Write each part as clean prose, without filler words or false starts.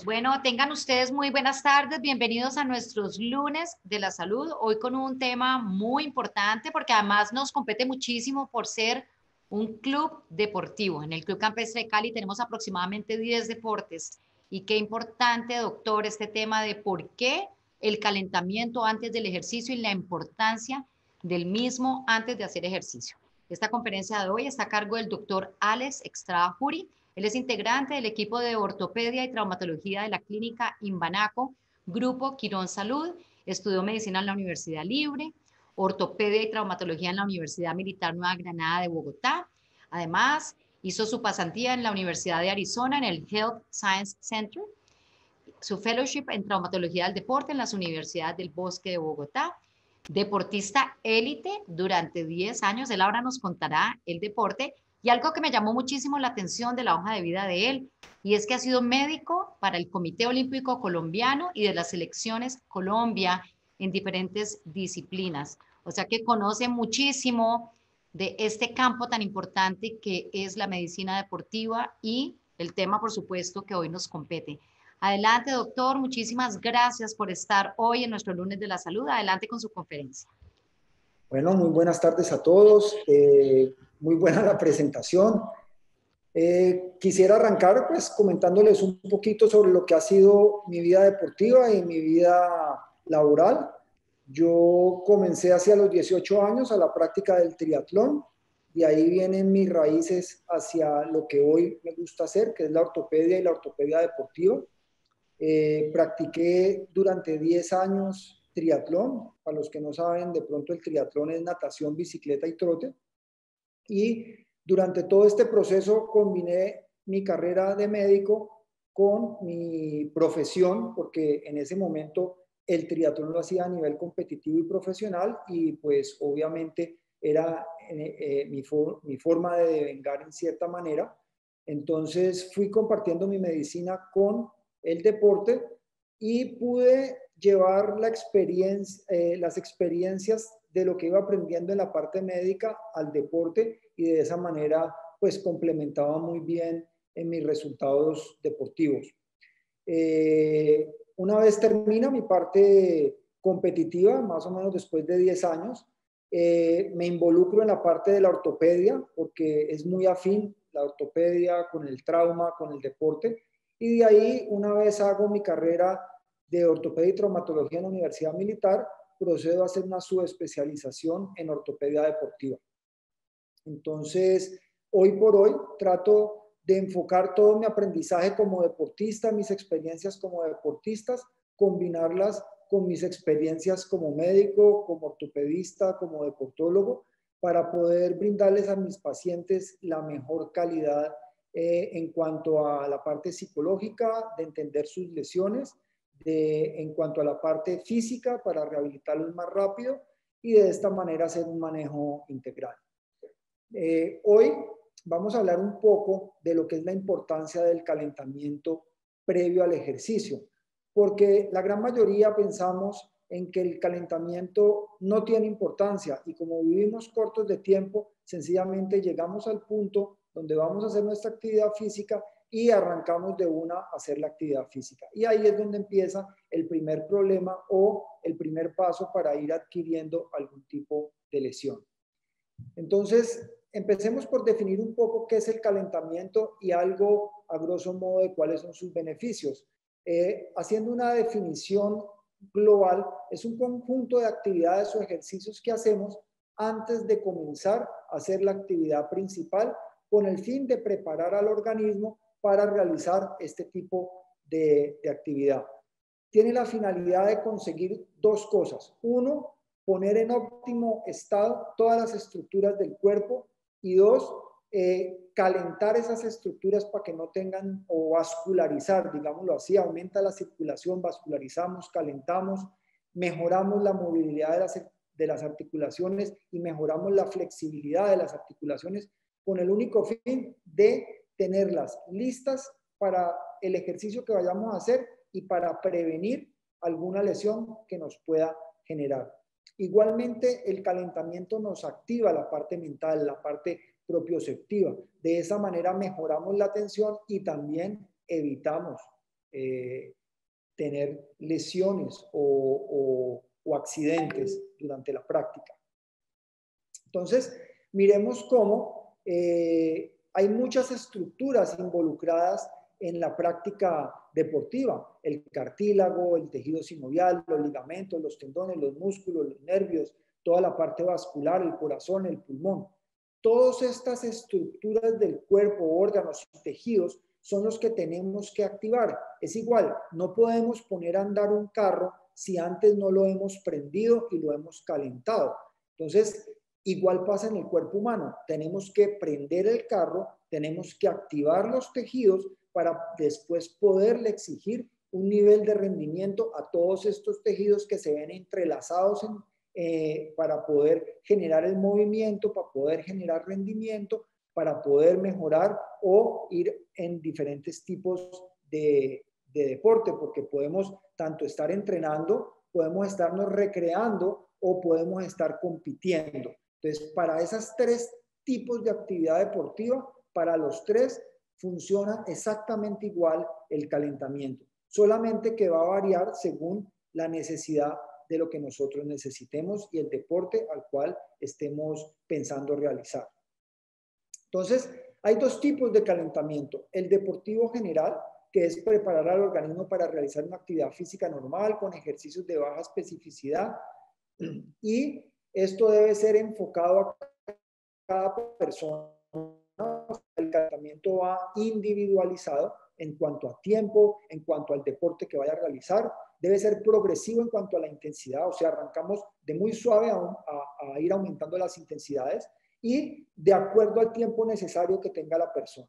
Bueno, tengan ustedes muy buenas tardes, bienvenidos a nuestros lunes de la salud, hoy con un tema muy importante porque además nos compete muchísimo por ser un club deportivo. En el Club Campestre de Cali tenemos aproximadamente 10 deportes y qué importante, doctor, este tema de por qué el calentamiento antes del ejercicio y la importancia del mismo antes de hacer ejercicio. Esta conferencia de hoy está a cargo del doctor Alex Estrada Juri. Él es integrante del equipo de ortopedia y traumatología de la clínica Imbanaco, Grupo Quirón Salud. Estudió medicina en la Universidad Libre, ortopedia y traumatología en la Universidad Militar Nueva Granada de Bogotá. Además, hizo su pasantía en la Universidad de Arizona en el Health Science Center, su fellowship en traumatología del deporte en las universidades del Bosque de Bogotá. Deportista élite durante 10 años, él ahora nos contará el deporte. Y algo que me llamó muchísimo la atención de la hoja de vida de él, y es que ha sido médico para el Comité Olímpico Colombiano y de las selecciones Colombia en diferentes disciplinas. O sea que conoce muchísimo de este campo tan importante que es la medicina deportiva y el tema, por supuesto, que hoy nos compete. Adelante, doctor. Muchísimas gracias por estar hoy en nuestro lunes de la salud. Adelante con su conferencia. Bueno, muy buenas tardes a todos. Muy buena la presentación. Quisiera arrancar pues comentándoles un poquito sobre lo que ha sido mi vida deportiva y mi vida laboral. Yo comencé hacia los 18 años a la práctica del triatlón y ahí vienen mis raíces hacia lo que hoy me gusta hacer, que es la ortopedia y la ortopedia deportiva. Practiqué durante 10 años triatlón. Para los que no saben, de pronto el triatlón es natación, bicicleta y trote. Y durante todo este proceso combiné mi carrera de médico con mi profesión, porque en ese momento el triatlón lo hacía a nivel competitivo y profesional y pues obviamente era mi forma de devengar en cierta manera. Entonces fui compartiendo mi medicina con el deporte y pude llevar las experiencias de lo que iba aprendiendo en la parte médica al deporte y de esa manera pues complementaba muy bien en mis resultados deportivos. Una vez termina mi parte competitiva, más o menos después de 10 años, me involucro en la parte de la ortopedia porque es muy afín la ortopedia con el trauma, con el deporte. Y de ahí, una vez hago mi carrera de ortopedia y traumatología en la Universidad Militar, procedo a hacer una subespecialización en ortopedia deportiva. Entonces, hoy por hoy trato de enfocar todo mi aprendizaje como deportista, mis experiencias como deportistas, combinarlas con mis experiencias como médico, como ortopedista, como deportólogo, para poder brindarles a mis pacientes la mejor calidad en cuanto a la parte psicológica, de entender sus lesiones, en cuanto a la parte física, para rehabilitarlos más rápido y de esta manera hacer un manejo integral. Hoy vamos a hablar un poco de lo que es la importancia del calentamiento previo al ejercicio, porque la gran mayoría pensamos en que el calentamiento no tiene importancia y como vivimos cortos de tiempo, sencillamente llegamos al punto donde vamos a hacer nuestra actividad física y arrancamos de una a hacer la actividad física. Y ahí es donde empieza el primer problema o el primer paso para ir adquiriendo algún tipo de lesión. Entonces, empecemos por definir un poco qué es el calentamiento y algo a grosso modo de cuáles son sus beneficios. Haciendo una definición global, es un conjunto de actividades o ejercicios que hacemos antes de comenzar a hacer la actividad principal con el fin de preparar al organismo para realizar este tipo de actividad. Tiene la finalidad de conseguir dos cosas. Uno, poner en óptimo estado todas las estructuras del cuerpo y dos, calentar esas estructuras para que no tengan o vascularizar, digámoslo así, aumenta la circulación, vascularizamos, calentamos, mejoramos la movilidad de las articulaciones y mejoramos la flexibilidad de las articulaciones con el único fin de tenerlas listas para el ejercicio que vayamos a hacer y para prevenir alguna lesión que nos pueda generar. Igualmente, el calentamiento nos activa la parte mental, la parte propioceptiva. De esa manera mejoramos la tensión y también evitamos tener lesiones o accidentes durante la práctica. Entonces, miremos cómo hay muchas estructuras involucradas en la práctica deportiva: el cartílago, el tejido sinovial, los ligamentos, los tendones, los músculos, los nervios, toda la parte vascular, el corazón, el pulmón. Todas estas estructuras del cuerpo, órganos y tejidos son los que tenemos que activar. Es igual, no podemos poner a andar un carro si antes no lo hemos prendido y lo hemos calentado. Entonces, igual pasa en el cuerpo humano. Tenemos que prender el carro, tenemos que activar los tejidos para después poderle exigir un nivel de rendimiento a todos estos tejidos que se ven entrelazados para poder generar el movimiento, para poder generar rendimiento, para poder mejorar o ir en diferentes tipos de deporte, porque podemos tanto estar entrenando, podemos estarnos recreando o podemos estar compitiendo. Entonces, para esos tres tipos de actividad deportiva, para los tres funciona exactamente igual el calentamiento, solamente que va a variar según la necesidad de lo que nosotros necesitemos y el deporte al cual estemos pensando realizar. Entonces, hay dos tipos de calentamiento: el deportivo general, que es preparar al organismo para realizar una actividad física normal con ejercicios de baja especificidad, y esto debe ser enfocado a cada persona. El calentamiento va individualizado en cuanto a tiempo, en cuanto al deporte que vaya a realizar. Debe ser progresivo en cuanto a la intensidad, o sea, arrancamos de muy suave a ir aumentando las intensidades y de acuerdo al tiempo necesario que tenga la persona.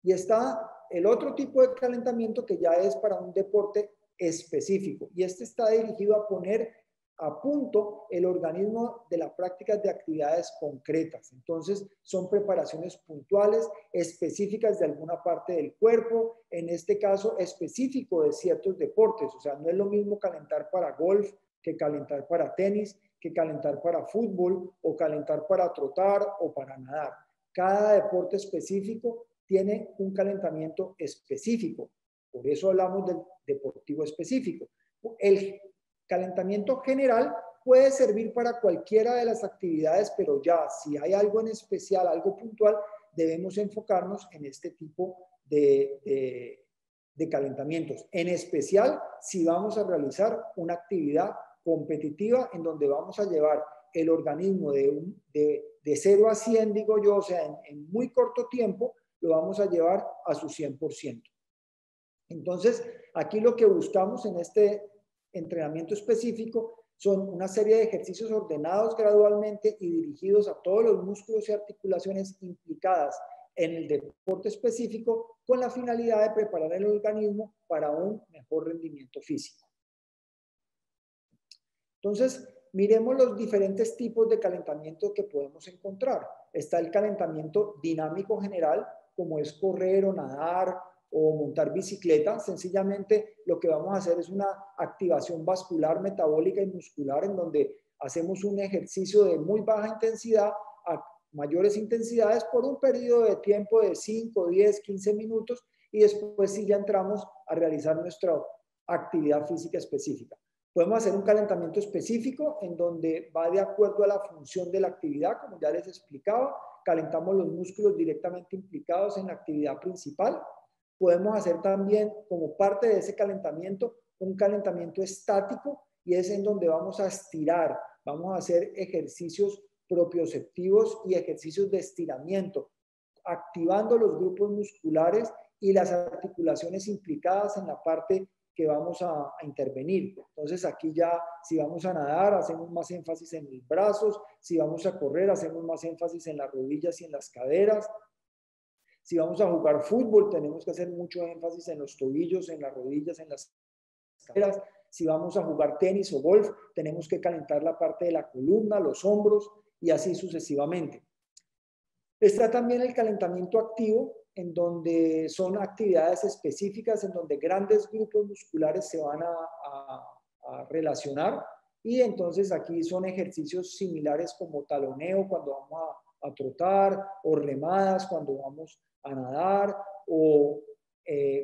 Y está el otro tipo de calentamiento que ya es para un deporte específico, y este está dirigido a poner a punto el organismo de las prácticas de actividades concretas. Entonces, son preparaciones puntuales, específicas de alguna parte del cuerpo, en este caso específico de ciertos deportes. O sea, no es lo mismo calentar para golf que calentar para tenis, que calentar para fútbol o calentar para trotar o para nadar. Cada deporte específico tiene un calentamiento específico. Por eso hablamos del deportivo específico. El calentamiento general puede servir para cualquiera de las actividades, pero ya si hay algo en especial, algo puntual, debemos enfocarnos en este tipo de calentamientos. En especial si vamos a realizar una actividad competitiva en donde vamos a llevar el organismo de 0 a 100, digo yo, o sea, en muy corto tiempo, lo vamos a llevar a su 100%. Entonces, aquí lo que buscamos en este entrenamiento específico son una serie de ejercicios ordenados gradualmente y dirigidos a todos los músculos y articulaciones implicadas en el deporte específico, con la finalidad de preparar el organismo para un mejor rendimiento físico. Entonces, miremos los diferentes tipos de calentamiento que podemos encontrar. Está el calentamiento dinámico general, como es correr o nadar o montar bicicleta. Sencillamente lo que vamos a hacer es una activación vascular, metabólica y muscular, en donde hacemos un ejercicio de muy baja intensidad a mayores intensidades por un periodo de tiempo de 5, 10, 15 minutos, y después sí ya entramos a realizar nuestra actividad física específica. Podemos hacer un calentamiento específico en donde va de acuerdo a la función de la actividad, como ya les explicaba. Calentamos los músculos directamente implicados en la actividad principal. Podemos hacer también, como parte de ese calentamiento, un calentamiento estático, y es en donde vamos a estirar, vamos a hacer ejercicios propioceptivos y ejercicios de estiramiento, activando los grupos musculares y las articulaciones implicadas en la parte que vamos a intervenir. Entonces aquí ya, si vamos a nadar, hacemos más énfasis en los brazos; si vamos a correr, hacemos más énfasis en las rodillas y en las caderas; si vamos a jugar fútbol, tenemos que hacer mucho énfasis en los tobillos, en las rodillas, en las caderas; si vamos a jugar tenis o golf, tenemos que calentar la parte de la columna, los hombros, y así sucesivamente. Está también el calentamiento activo, en donde son actividades específicas, en donde grandes grupos musculares se van a relacionar, y entonces aquí son ejercicios similares como taloneo cuando vamos a trotar, o remadas cuando vamos a nadar, o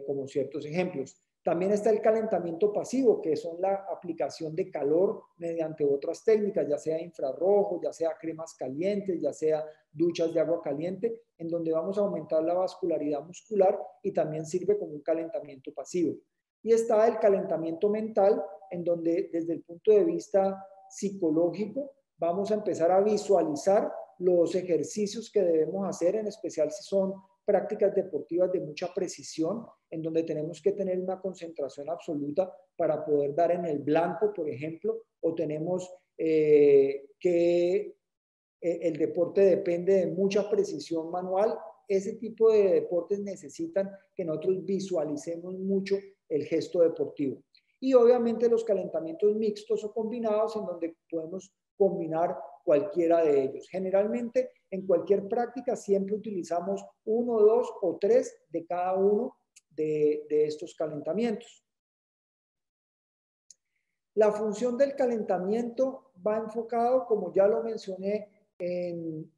como ciertos ejemplos. También está el calentamiento pasivo, que son la aplicación de calor mediante otras técnicas, ya sea infrarrojo, ya sea cremas calientes, ya sea duchas de agua caliente, en donde vamos a aumentar la vascularidad muscular y también sirve como un calentamiento pasivo. Y está el calentamiento mental, en donde desde el punto de vista psicológico vamos a empezar a visualizar los ejercicios que debemos hacer, en especial si son prácticas deportivas de mucha precisión, en donde tenemos que tener una concentración absoluta para poder dar en el blanco, por ejemplo, o tenemos que el deporte depende de mucha precisión manual. Ese tipo de deportes necesitan que nosotros visualicemos mucho el gesto deportivo. Y obviamente los calentamientos mixtos o combinados, en donde podemos combinar cualquiera de ellos. Generalmente, en cualquier práctica siempre utilizamos 1, 2 o 3 de cada uno de estos calentamientos. La función del calentamiento va enfocado, como ya lo mencioné en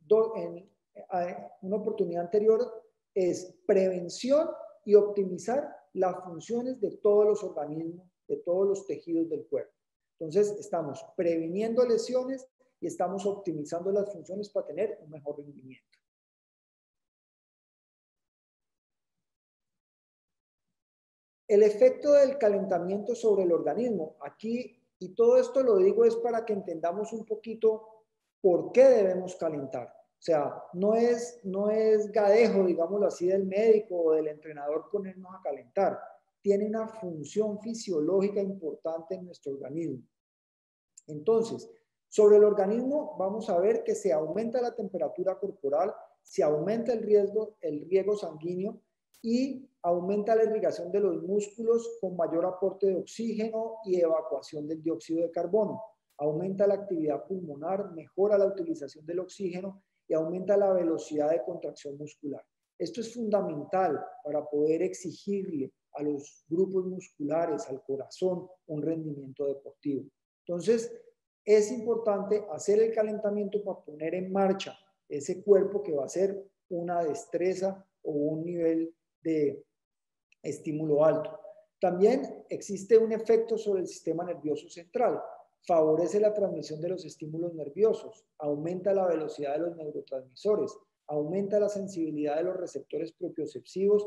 una oportunidad anterior, es prevención y optimizar las funciones de todos los organismos, de todos los tejidos del cuerpo. Entonces, estamos previniendo lesiones y estamos optimizando las funciones para tener un mejor rendimiento. El efecto del calentamiento sobre el organismo. Aquí, y todo esto lo digo es para que entendamos un poquito por qué debemos calentar. O sea, no es gadejo, digámoslo así, del médico o del entrenador ponernos a calentar. Tiene una función fisiológica importante en nuestro organismo. Entonces, sobre el organismo vamos a ver que se aumenta la temperatura corporal, se aumenta el riego sanguíneo y aumenta la irrigación de los músculos con mayor aporte de oxígeno y evacuación del dióxido de carbono. Aumenta la actividad pulmonar, mejora la utilización del oxígeno y aumenta la velocidad de contracción muscular. Esto es fundamental para poder exigirle a los grupos musculares, al corazón, un rendimiento deportivo. Entonces, es importante hacer el calentamiento para poner en marcha ese cuerpo que va a ser una destreza o un nivel de estímulo alto. También existe un efecto sobre el sistema nervioso central. Favorece la transmisión de los estímulos nerviosos, aumenta la velocidad de los neurotransmisores, aumenta la sensibilidad de los receptores propioceptivos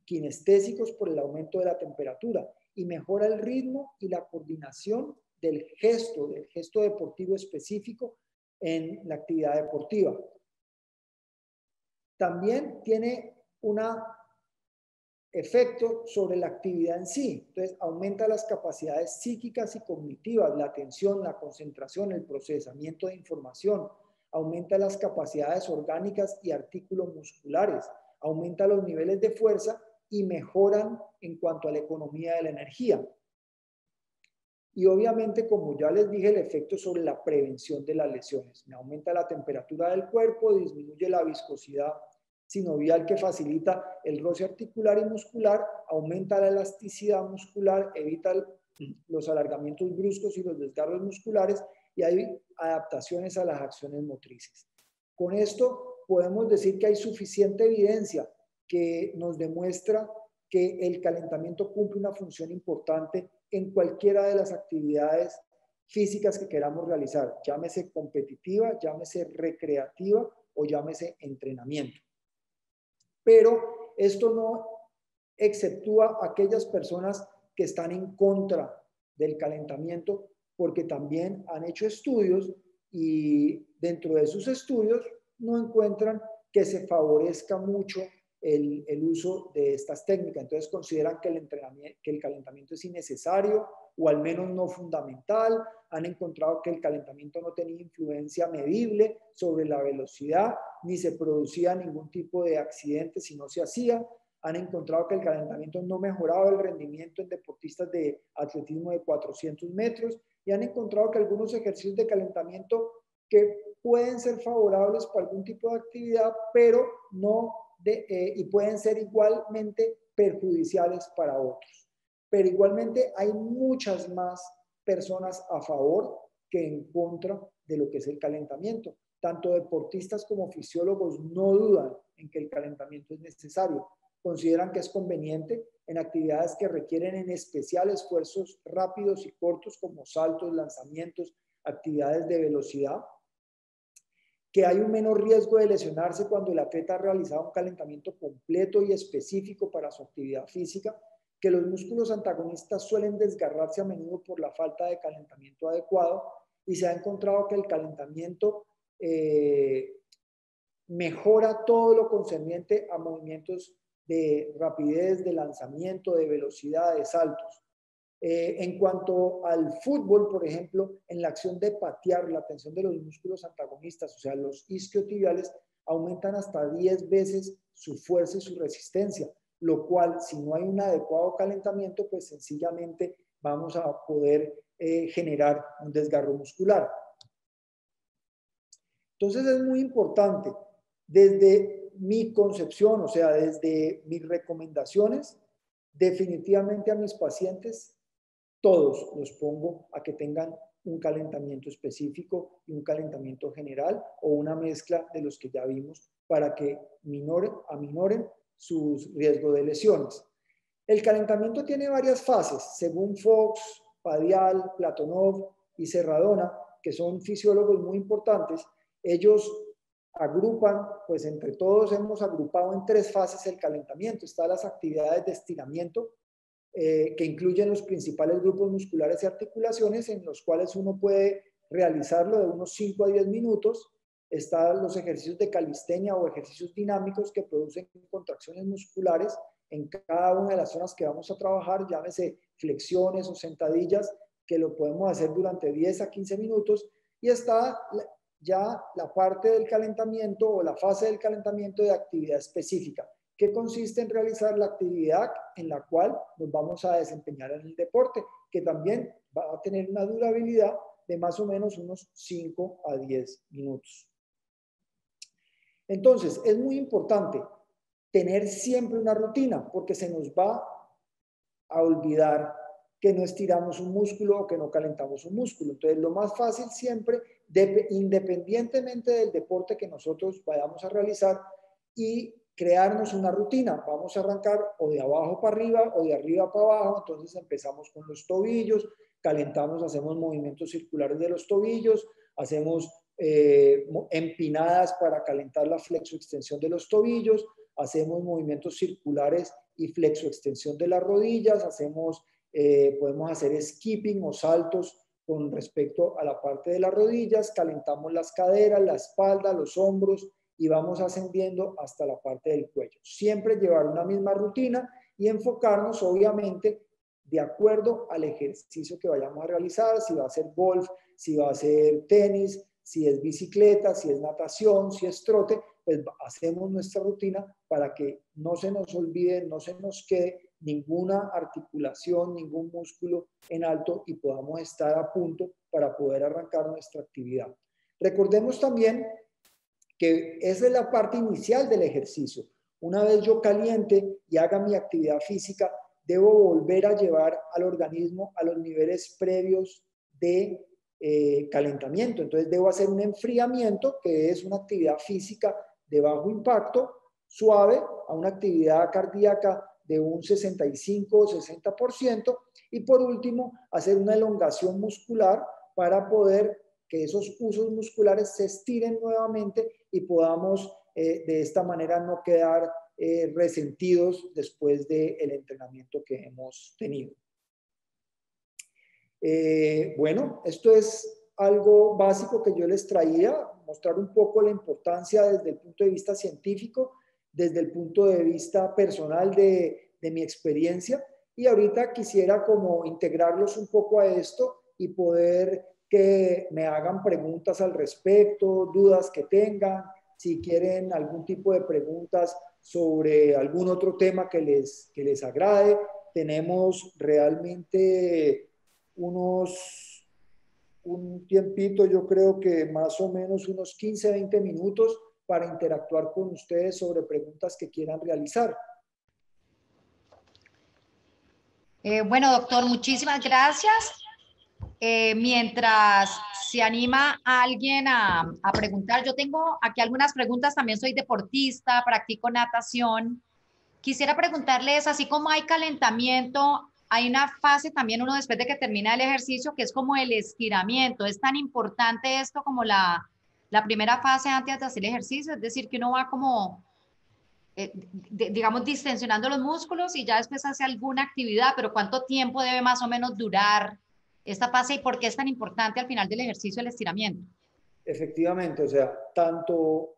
kinestésicos por el aumento de la temperatura y mejora el ritmo y la coordinación del gesto deportivo específico en la actividad deportiva. También tiene un efecto sobre la actividad en sí. Entonces, aumenta las capacidades psíquicas y cognitivas, la atención, la concentración, el procesamiento de información, aumenta las capacidades orgánicas y artículos musculares, aumenta los niveles de fuerza y mejoran en cuanto a la economía de la energía. Y obviamente, como ya les dije, el efecto sobre la prevención de las lesiones. Me aumenta la temperatura del cuerpo, disminuye la viscosidad sinovial que facilita el roce articular y muscular, aumenta la elasticidad muscular, evita los alargamientos bruscos y los desgarros musculares y hay adaptaciones a las acciones motrices. Con esto podemos decir que hay suficiente evidencia que nos demuestra que el calentamiento cumple una función importante en cualquiera de las actividades físicas que queramos realizar, llámese competitiva, llámese recreativa o llámese entrenamiento. Pero esto no exceptúa a aquellas personas que están en contra del calentamiento, porque también han hecho estudios y dentro de sus estudios no encuentran que se favorezca mucho el uso de estas técnicas. Entonces consideran que el calentamiento es innecesario o al menos no fundamental. Han encontrado que el calentamiento no tenía influencia medible sobre la velocidad, ni se producía ningún tipo de accidente si no se hacía. Han encontrado que el calentamiento no mejoraba el rendimiento en deportistas de atletismo de 400 metros y han encontrado que algunos ejercicios de calentamiento que pueden ser favorables para algún tipo de actividad, pero no y pueden ser igualmente perjudiciales para otros. Pero igualmente hay muchas más personas a favor que en contra de lo que es el calentamiento. Tanto deportistas como fisiólogos no dudan en que el calentamiento es necesario. consideran que es conveniente en actividades que requieren en especial esfuerzos rápidos y cortos como saltos, lanzamientos, actividades de velocidad, que hay un menor riesgo de lesionarse cuando el atleta ha realizado un calentamiento completo y específico para su actividad física, que los músculos antagonistas suelen desgarrarse a menudo por la falta de calentamiento adecuado y se ha encontrado que el calentamiento mejora todo lo concerniente a movimientos de rapidez, de lanzamiento, de velocidad, de saltos. En cuanto al fútbol, por ejemplo, en la acción de patear, la tensión de los músculos antagonistas, o sea, los isquiotibiales, aumentan hasta 10 veces su fuerza y su resistencia, lo cual, si no hay un adecuado calentamiento, pues sencillamente vamos a poder generar un desgarro muscular. Entonces es muy importante, desde mi concepción, o sea, desde mis recomendaciones, definitivamente a mis pacientes, todos los pongo a que tengan un calentamiento específico y un calentamiento general o una mezcla de los que ya vimos para que aminoren sus riesgos de lesiones. El calentamiento tiene varias fases, según Fox, Padial, Platonov y Serradona, que son fisiólogos muy importantes. Ellos agrupan, pues entre todos hemos agrupado en 3 fases el calentamiento. Están las actividades de estiramiento, que incluyen los principales grupos musculares y articulaciones, en los cuales uno puede realizarlo de unos 5 a 10 minutos. Están los ejercicios de calistenia o ejercicios dinámicos que producen contracciones musculares en cada una de las zonas que vamos a trabajar, llámese flexiones o sentadillas, que lo podemos hacer durante 10 a 15 minutos. Y está ya la parte del calentamiento o la fase del calentamiento de actividad específica, que consiste en realizar la actividad en la cual nos vamos a desempeñar en el deporte, que también va a tener una durabilidad de más o menos unos 5 a 10 minutos. Entonces, es muy importante tener siempre una rutina, porque se nos va a olvidar que no estiramos un músculo o que no calentamos un músculo. Entonces, lo más fácil siempre, independientemente del deporte que nosotros vayamos a realizar, y crearnos una rutina. Vamos a arrancar o de abajo para arriba o de arriba para abajo. Entonces empezamos con los tobillos, calentamos, hacemos movimientos circulares de los tobillos, hacemos empinadas para calentar la flexoextensión de los tobillos, hacemos movimientos circulares y flexoextensión de las rodillas, podemos hacer skipping o saltos con respecto a la parte de las rodillas, calentamos las caderas, la espalda, los hombros, y vamos ascendiendo hasta la parte del cuello. Siempre llevar una misma rutina y enfocarnos, obviamente, de acuerdo al ejercicio que vayamos a realizar, si va a ser golf, si va a ser tenis, si es bicicleta, si es natación, si es trote, pues hacemos nuestra rutina para que no se nos olvide, no se nos quede ninguna articulación, ningún músculo en alto y podamos estar a punto para poder arrancar nuestra actividad. Recordemos también que esa es la parte inicial del ejercicio. Una vez yo caliente y haga mi actividad física, debo volver a llevar al organismo a los niveles previos de calentamiento. Entonces debo hacer un enfriamiento, que es una actividad física de bajo impacto, suave, a una actividad cardíaca de un 65 o 60%, y por último hacer una elongación muscular para poder que esos usos musculares se estiren nuevamente y podamos de esta manera no quedar resentidos después del entrenamiento que hemos tenido. Bueno, esto es algo básico que yo les traía, mostrar un poco la importancia desde el punto de vista científico, desde el punto de vista personal de mi experiencia, y ahorita quisiera como integrarlos un poco a esto y poder que me hagan preguntas al respecto, dudas que tengan, si quieren algún tipo de preguntas sobre algún otro tema que les agrade. Tenemos realmente un tiempito, yo creo que más o menos unos 15, 20 minutos para interactuar con ustedes sobre preguntas que quieran realizar. Bueno, doctor, muchísimas gracias. Mientras se anima alguien a preguntar, yo tengo aquí algunas preguntas, también soy deportista, practico natación Quisiera preguntarles, así como hay calentamiento, hay una fase también uno después de que termina el ejercicio que es como el estiramiento. ¿Es tan importante esto como la primera fase antes de hacer el ejercicio? Es decir, que uno va como, digamos, distensionando los músculos y ya después hace alguna actividad, pero ¿cuánto tiempo debe más o menos durar esta fase y por qué es tan importante al final del ejercicio el estiramiento? Efectivamente, o sea, tanto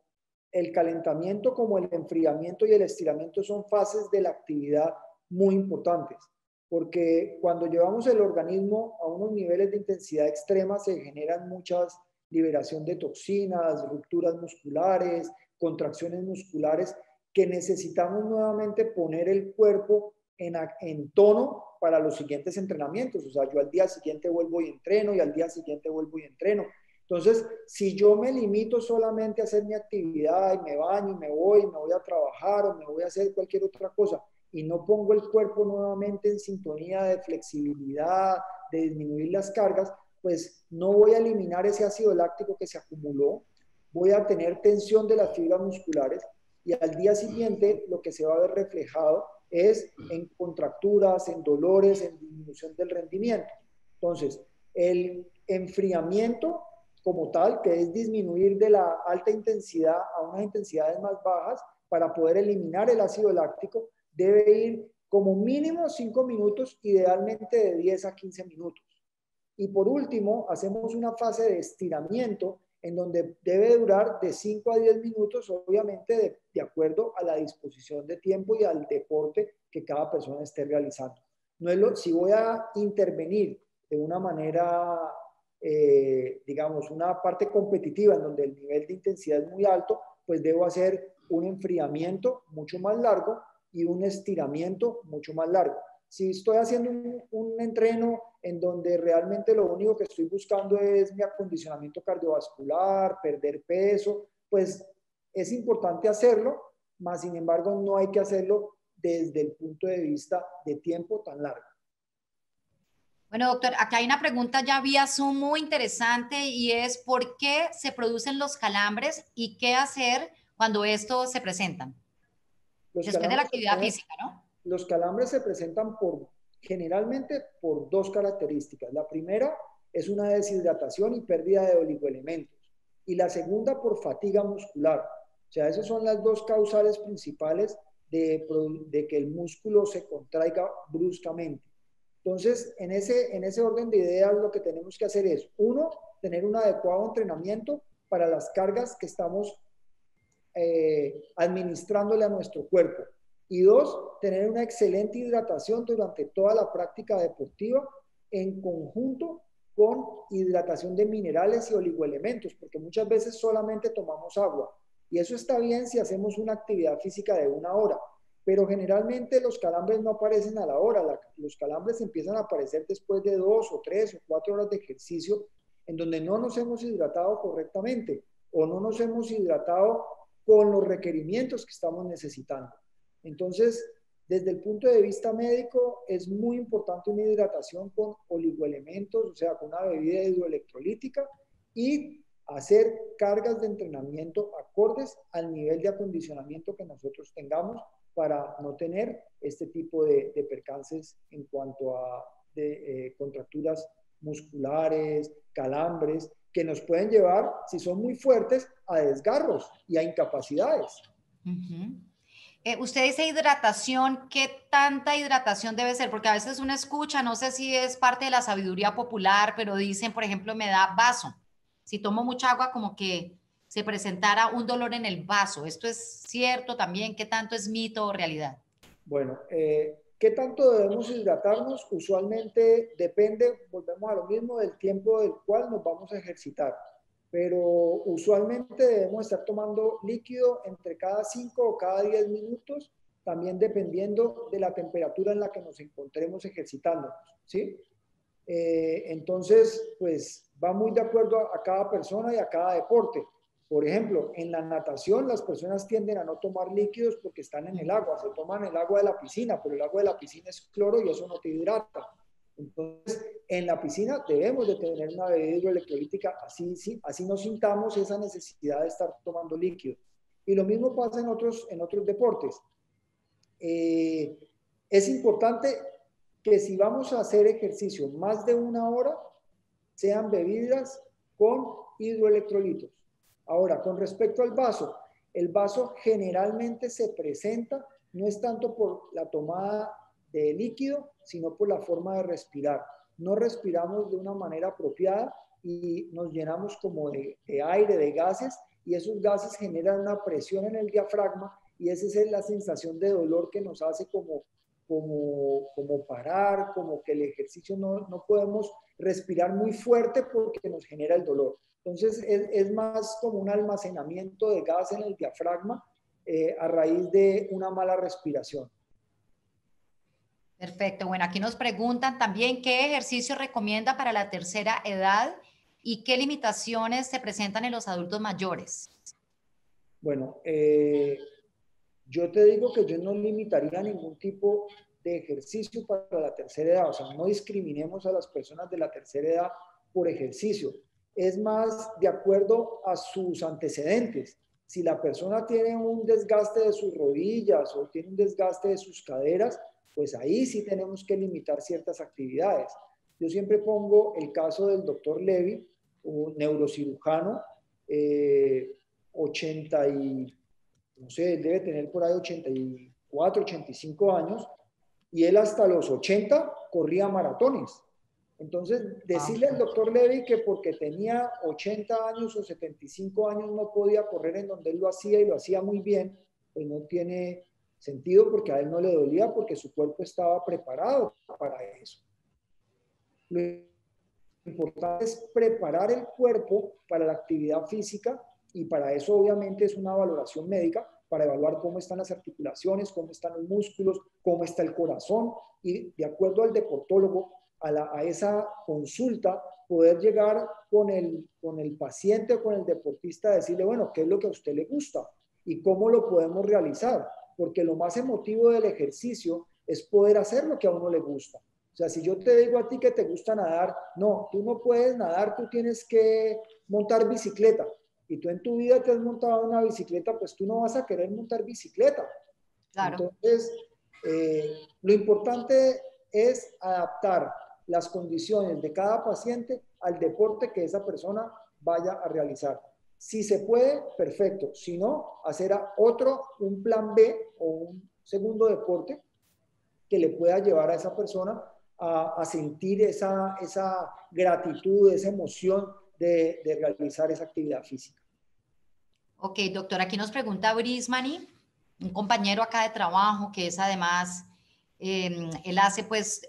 el calentamiento como el enfriamiento y el estiramiento son fases de la actividad muy importantes, porque cuando llevamos el organismo a unos niveles de intensidad extrema se generan muchas liberación de toxinas, rupturas musculares, contracciones musculares, que necesitamos nuevamente poner el cuerpo en tono para los siguientes entrenamientos. O sea, yo al día siguiente vuelvo y entreno y al día siguiente vuelvo y entreno. Entonces, si yo me limito solamente a hacer mi actividad y me baño y me voy a trabajar o me voy a hacer cualquier otra cosa y no pongo el cuerpo nuevamente en sintonía de flexibilidad, de disminuir las cargas, pues no voy a eliminar ese ácido láctico que se acumuló, voy a tener tensión de las fibras musculares y al día siguiente lo que se va a ver reflejado es en contracturas, en dolores, en disminución del rendimiento. Entonces, el enfriamiento como tal, que es disminuir de la alta intensidad a unas intensidades más bajas para poder eliminar el ácido láctico, debe ir como mínimo 5 minutos, idealmente de 10 a 15 minutos. Y por último, hacemos una fase de estiramiento en donde debe durar de 5 a 10 minutos, obviamente de acuerdo a la disposición de tiempo y al deporte que cada persona esté realizando. No es si voy a intervenir de una manera, digamos, una parte competitiva en donde el nivel de intensidad es muy alto, pues debo hacer un enfriamiento mucho más largo y un estiramiento mucho más largo. Si estoy haciendo un entreno en donde realmente lo único que estoy buscando es mi acondicionamiento cardiovascular, perder peso, pues es importante hacerlo, mas sin embargo no hay que hacerlo desde el punto de vista de tiempo tan largo. Bueno, doctor, acá hay una pregunta ya vía Zoom muy interesante y es ¿por qué se producen los calambres y qué hacer cuando estos se presentan? Los Después de la calambres, actividad física, ¿no? los calambres se presentan generalmente por dos características. La primera es una deshidratación y pérdida de oligoelementos. Y la segunda por fatiga muscular. O sea, esas son las dos causales principales de que el músculo se contraiga bruscamente. Entonces, en ese orden de ideas, lo que tenemos que hacer es, uno, tener un adecuado entrenamiento para las cargas que estamos administrándole a nuestro cuerpo. Y dos, tener una excelente hidratación durante toda la práctica deportiva en conjunto con hidratación de minerales y oligoelementos, porque muchas veces solamente tomamos agua. Y eso está bien si hacemos una actividad física de 1 hora, pero generalmente los calambres no aparecen a la hora. Los calambres empiezan a aparecer después de 2 o 3 o 4 horas de ejercicio en donde no nos hemos hidratado correctamente o no nos hemos hidratado con los requerimientos que estamos necesitando. Entonces, desde el punto de vista médico, es muy importante una hidratación con oligoelementos, o sea, con una bebida hidroelectrolítica y hacer cargas de entrenamiento acordes al nivel de acondicionamiento que nosotros tengamos para no tener este tipo de percances en cuanto a contracturas musculares, calambres, que nos pueden llevar, si son muy fuertes, a desgarros y a incapacidades. Usted dice hidratación, ¿qué tanta hidratación debe ser? Porque a veces uno escucha, no sé si es parte de la sabiduría popular, pero dicen, por ejemplo, me da vaso. Si tomo mucha agua, como que se presentara un dolor en el vaso. ¿Esto es cierto también? ¿Qué tanto es mito o realidad? Bueno, ¿qué tanto debemos hidratarnos? Usualmente depende, volvemos a lo mismo, del tiempo del cual nos vamos a ejercitar. Pero usualmente debemos estar tomando líquido entre cada 5 o cada 10 minutos, también dependiendo de la temperatura en la que nos encontremos ejercitándonos, ¿sí? Entonces, pues va muy de acuerdo a cada persona y a cada deporte. Por ejemplo, en la natación las personas tienden a no tomar líquidos porque están en el agua, se toman el agua de la piscina, pero el agua de la piscina es cloro y eso no te hidrata. Entonces, en la piscina debemos de tener una bebida hidroelectrolítica, así no sintamos esa necesidad de estar tomando líquido. Y lo mismo pasa en otros deportes. Es importante que si vamos a hacer ejercicio más de 1 hora, sean bebidas con hidroelectrolitos. Ahora, con respecto al vaso, el vaso generalmente se presenta, no es tanto por la tomada de líquido, sino por la forma de respirar. No respiramos de una manera apropiada y nos llenamos como de aire, de gases, y esos gases generan una presión en el diafragma y esa es la sensación de dolor que nos hace como parar, como que el ejercicio no podemos respirar muy fuerte porque nos genera el dolor. Entonces es más como un almacenamiento de gas en el diafragma a raíz de una mala respiración. Perfecto. Bueno, aquí nos preguntan también qué ejercicio recomienda para la tercera edad y qué limitaciones se presentan en los adultos mayores. Bueno, yo te digo que yo no limitaría ningún tipo de ejercicio para la tercera edad, o sea, no discriminemos a las personas de la tercera edad por ejercicio. Es más de acuerdo a sus antecedentes. Si la persona tiene un desgaste de sus rodillas o tiene un desgaste de sus caderas, pues ahí sí tenemos que limitar ciertas actividades. Yo siempre pongo el caso del doctor Levy, un neurocirujano, 80 y no sé, él debe tener por ahí 84, 85 años, y él hasta los 80 corría maratones. Entonces, decirle al doctor Levy que porque tenía 80 años o 75 años no podía correr en donde él lo hacía y lo hacía muy bien, pues no tiene sentido porque a él no le dolía porque su cuerpo estaba preparado para eso. Lo importante es preparar el cuerpo para la actividad física y para eso obviamente es una valoración médica para evaluar cómo están las articulaciones, cómo están los músculos, cómo está el corazón y de acuerdo al deportólogo, a esa consulta, poder llegar con el paciente o con el deportista a decirle, bueno, ¿qué es lo que a usted le gusta? ¿Y cómo lo podemos realizar? Porque lo más emotivo del ejercicio es poder hacer lo que a uno le gusta. O sea, si yo te digo a ti que te gusta nadar, no, tú no puedes nadar, tú tienes que montar bicicleta. Y tú en tu vida te has montado una bicicleta, pues tú no vas a querer montar bicicleta. Claro. Entonces, lo importante es adaptar las condiciones de cada paciente al deporte que esa persona vaya a realizar. Si se puede, perfecto. Si no, hacer un plan B o un segundo deporte que le pueda llevar a esa persona a sentir esa gratitud, esa emoción de realizar esa actividad física. Ok, doctor, aquí nos pregunta Brismani, un compañero acá de trabajo que es además, él hace pues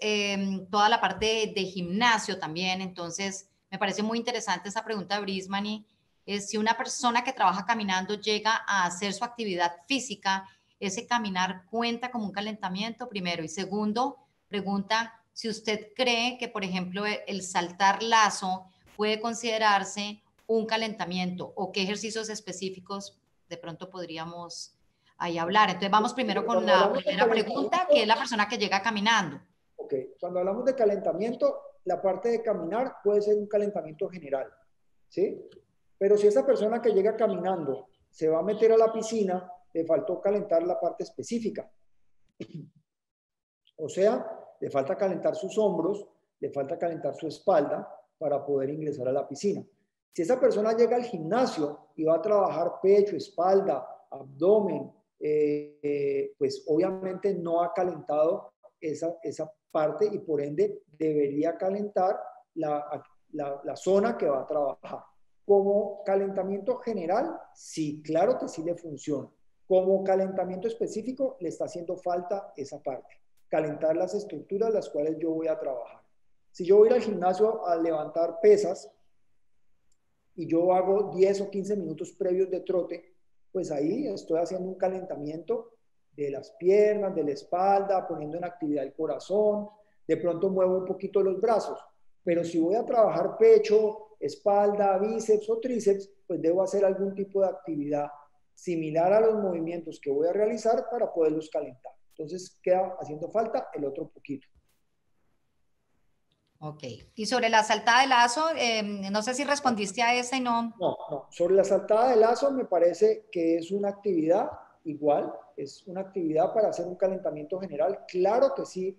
toda la parte de gimnasio también, entonces me parece muy interesante esa pregunta de Brismani, es si una persona que trabaja caminando llega a hacer su actividad física, ese caminar cuenta como un calentamiento primero y segundo, pregunta si usted cree que, por ejemplo, el saltar lazo puede considerarse un calentamiento o qué ejercicios específicos de pronto podríamos ahí hablar. Entonces vamos primero con la primera pregunta, que es la persona que llega caminando. Ok, cuando hablamos de calentamiento, la parte de caminar puede ser un calentamiento general, ¿sí? Pero si esa persona que llega caminando se va a meter a la piscina, le faltó calentar la parte específica. O sea, le falta calentar sus hombros, le falta calentar su espalda para poder ingresar a la piscina. Si esa persona llega al gimnasio y va a trabajar pecho, espalda, abdomen, pues obviamente no ha calentado esa parte y por ende debería calentar la zona que va a trabajar. Como calentamiento general, sí, claro que sí le funciona. Como calentamiento específico, le está haciendo falta esa parte. Calentar las estructuras las cuales yo voy a trabajar. Si yo voy a ir al gimnasio a levantar pesas y yo hago 10 o 15 minutos previos de trote, pues ahí estoy haciendo un calentamiento de las piernas, de la espalda, poniendo en actividad el corazón, de pronto muevo un poquito los brazos, pero si voy a trabajar pecho, espalda, bíceps o tríceps, pues debo hacer algún tipo de actividad similar a los movimientos que voy a realizar para poderlos calentar. Entonces queda haciendo falta el otro poquito. Ok. Y sobre la saltada de lazo, no sé si respondiste a esa y no. No. Sobre la saltada de lazo me parece que es una actividad igual, es una actividad para hacer un calentamiento general. Claro que sí,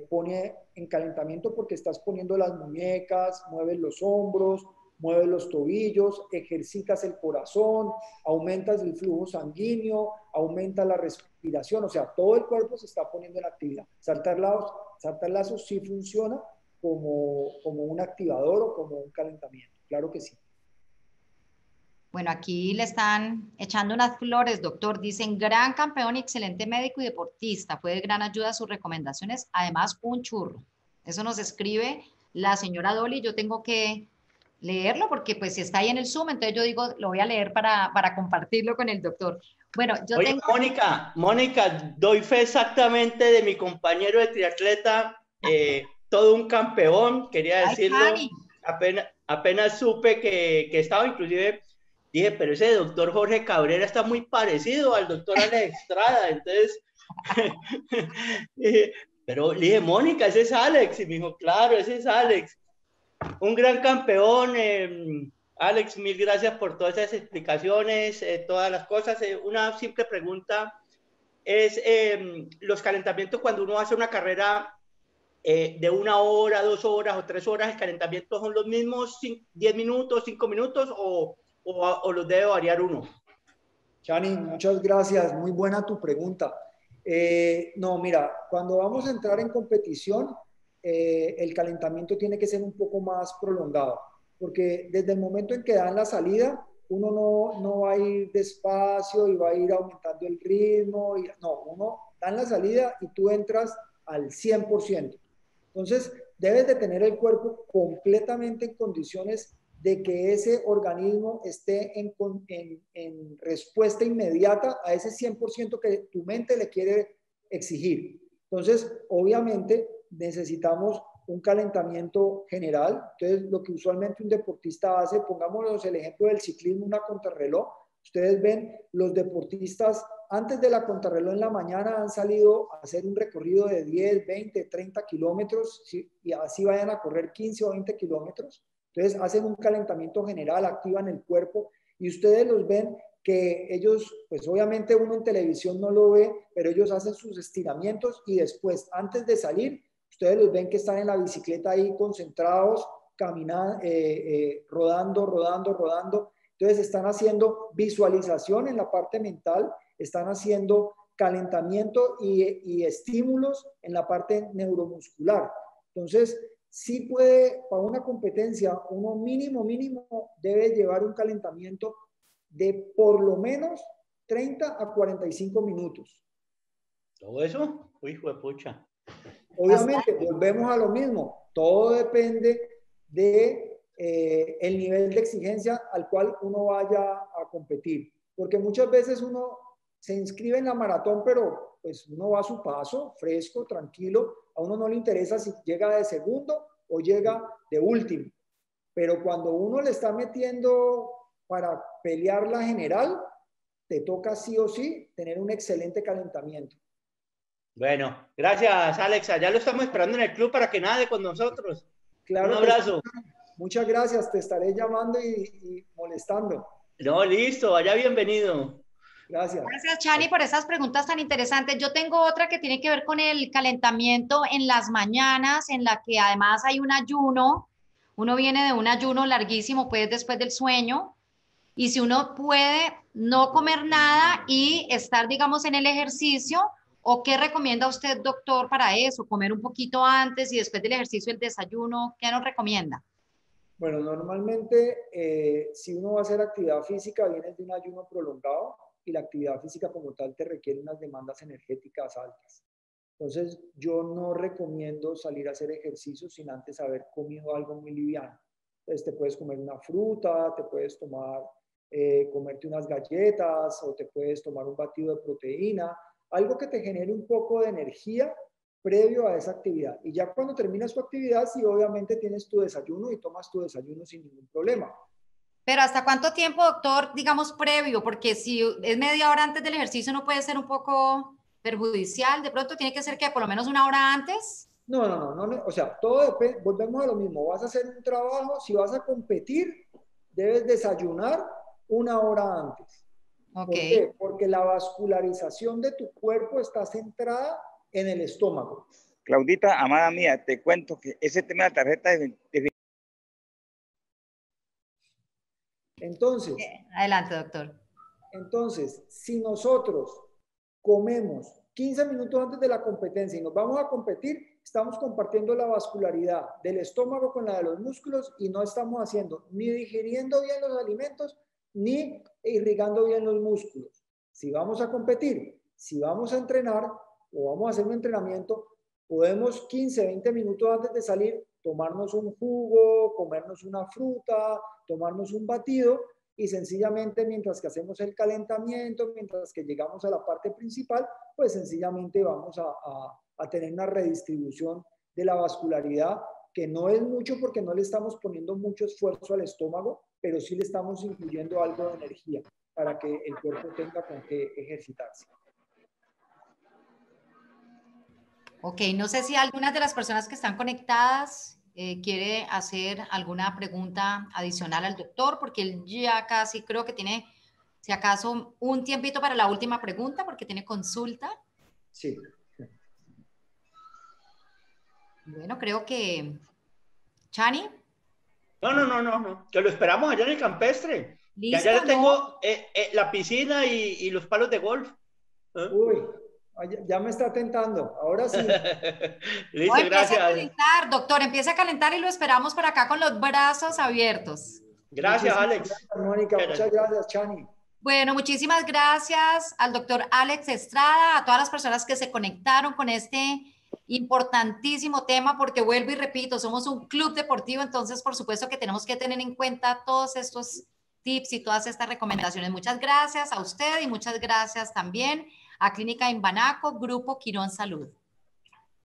pone en calentamiento porque estás poniendo las muñecas, mueves los hombros, mueves los tobillos, ejercitas el corazón, aumentas el flujo sanguíneo, aumenta la respiración, o sea, todo el cuerpo se está poniendo en actividad. Saltar lazos sí funciona como un activador o como un calentamiento, claro que sí. Bueno, aquí le están echando unas flores, doctor. Dicen, gran campeón, excelente médico y deportista. Fue de gran ayuda a sus recomendaciones. Además, un churro. Eso nos escribe la señora Dolly. Yo tengo que leerlo porque pues si está ahí en el Zoom, entonces yo digo, lo voy a leer para compartirlo con el doctor. Bueno, yo Oye, tengo... Mónica, doy fe exactamente de mi compañero de triatleta, todo un campeón, quería Ay, decirlo. Cani. Apenas supe que estaba, inclusive dije, pero ese doctor Jorge Cabrera está muy parecido al doctor Alex Estrada, entonces, pero le dije, Mónica, ese es Alex, y me dijo, claro, ese es Alex. Un gran campeón, Alex, mil gracias por todas esas explicaciones, todas las cosas. Una simple pregunta es, los calentamientos cuando uno hace una carrera de 1 hora, 2 horas o 3 horas, ¿el calentamiento son los mismos 10 minutos, 5 minutos o los debe variar uno? Chani, muchas gracias. Muy buena tu pregunta. No, mira, cuando vamos a entrar en competición, el calentamiento tiene que ser un poco más prolongado, porque desde el momento en que dan la salida, uno no va a ir despacio y va a ir aumentando el ritmo. No, uno dan la salida y tú entras al 100%. Entonces, debes de tener el cuerpo completamente en condiciones de que ese organismo esté en respuesta inmediata a ese 100% que tu mente le quiere exigir. Entonces, obviamente, necesitamos un calentamiento general. Entonces, lo que usualmente un deportista hace, pongámonos el ejemplo del ciclismo, una contrarreloj. Ustedes ven, los deportistas antes de la contrarreloj en la mañana han salido a hacer un recorrido de 10, 20, 30 kilómetros, ¿sí? Y así vayan a correr 15 o 20 kilómetros. Entonces hacen un calentamiento general, activan el cuerpo y ustedes los ven que ellos, pues obviamente uno en televisión no lo ve, pero ellos hacen sus estiramientos y después, antes de salir, ustedes los ven que están en la bicicleta ahí concentrados, caminando, rodando. Entonces están haciendo visualización en la parte mental, están haciendo calentamiento y estímulos en la parte neuromuscular. Entonces, sí puede, para una competencia, uno mínimo debe llevar un calentamiento de por lo menos 30 a 45 minutos. ¿Todo eso? Uy, hijo de pucha. Obviamente, volvemos a lo mismo. Todo depende de el nivel de exigencia al cual uno vaya a competir. Porque muchas veces uno se inscribe en la maratón, pero pues uno va a su paso, fresco, tranquilo. A uno no le interesa si llega de segundo o llega de último. Pero cuando uno le está metiendo para pelear la general, te toca sí o sí tener un excelente calentamiento. Bueno, gracias, Alexa. Ya lo estamos esperando en el club para que nade con nosotros. Claro. Un abrazo. Sí. Muchas gracias. Te estaré llamando y molestando. No, listo. Vaya bienvenido. Gracias. Gracias, Chani, por esas preguntas tan interesantes. Yo tengo otra que tiene que ver con el calentamiento en las mañanas, en la que además hay un ayuno. Uno viene de un ayuno larguísimo, pues después del sueño. Y si uno puede no comer nada y estar, digamos, en el ejercicio, ¿o qué recomienda usted, doctor, para eso? ¿Comer un poquito antes y después del ejercicio el desayuno? ¿Qué nos recomienda? Bueno, normalmente si uno va a hacer actividad física, vienes de un ayuno prolongado y la actividad física como tal te requiere unas demandas energéticas altas. Entonces, yo no recomiendo salir a hacer ejercicio sin antes haber comido algo muy liviano. Entonces, te puedes comer una fruta, te puedes comerte unas galletas o te puedes tomar un batido de proteína, algo que te genere un poco de energía previo a esa actividad. Y ya cuando terminas tu actividad, sí, obviamente tienes tu desayuno y tomas tu desayuno sin ningún problema. Pero ¿hasta cuánto tiempo, doctor, digamos, previo? Porque si es media hora antes del ejercicio, ¿no puede ser un poco perjudicial? De pronto tiene que ser que por lo menos 1 hora antes. No, o sea, todo depende, volvemos a lo mismo. Vas a hacer un trabajo, si vas a competir, debes desayunar 1 hora antes. Ok. ¿Por qué? Porque la vascularización de tu cuerpo está centrada en el estómago. Claudita, amada mía, te cuento que ese tema de la tarjeta de Entonces, Adelante, doctor. Entonces, si nosotros comemos 15 minutos antes de la competencia y nos vamos a competir, estamos compartiendo la vascularidad del estómago con la de los músculos y no estamos haciendo ni digiriendo bien los alimentos ni irrigando bien los músculos. Si vamos a competir, si vamos a entrenar o vamos a hacer un entrenamiento, podemos 15, 20 minutos antes de salir tomarnos un jugo, comernos una fruta, tomarnos un batido y sencillamente mientras que hacemos el calentamiento, mientras que llegamos a la parte principal, pues sencillamente vamos a tener una redistribución de la vascularidad que no es mucho porque no le estamos poniendo mucho esfuerzo al estómago, pero sí le estamos incluyendo algo de energía para que el cuerpo tenga con qué ejercitarse. Ok, no sé si algunas de las personas que están conectadas quiere hacer alguna pregunta adicional al doctor, porque él ya casi creo que tiene, si acaso, un tiempito para la última pregunta, porque tiene consulta. Sí. Bueno, creo que... ¿Chani? No, que lo esperamos allá en el campestre. Que ¿Listo? allá le ¿No? tengo la piscina y los palos de golf. Uy, ya me está tentando. Ahora sí. Listo, Empiece a gracias. calentar, doctor, empiece a calentar y lo esperamos por acá con los brazos abiertos. Gracias, Muchísimas Alex. gracias, Mónica. Muchas gracias, Chani. Bueno, muchísimas gracias al doctor Alex Estrada, a todas las personas que se conectaron con este importantísimo tema, porque vuelvo y repito, somos un club deportivo, entonces por supuesto que tenemos que tener en cuenta todos estos tips y todas estas recomendaciones. Muchas gracias a usted y muchas gracias también a Clínica Imbanaco, Grupo Quirón Salud.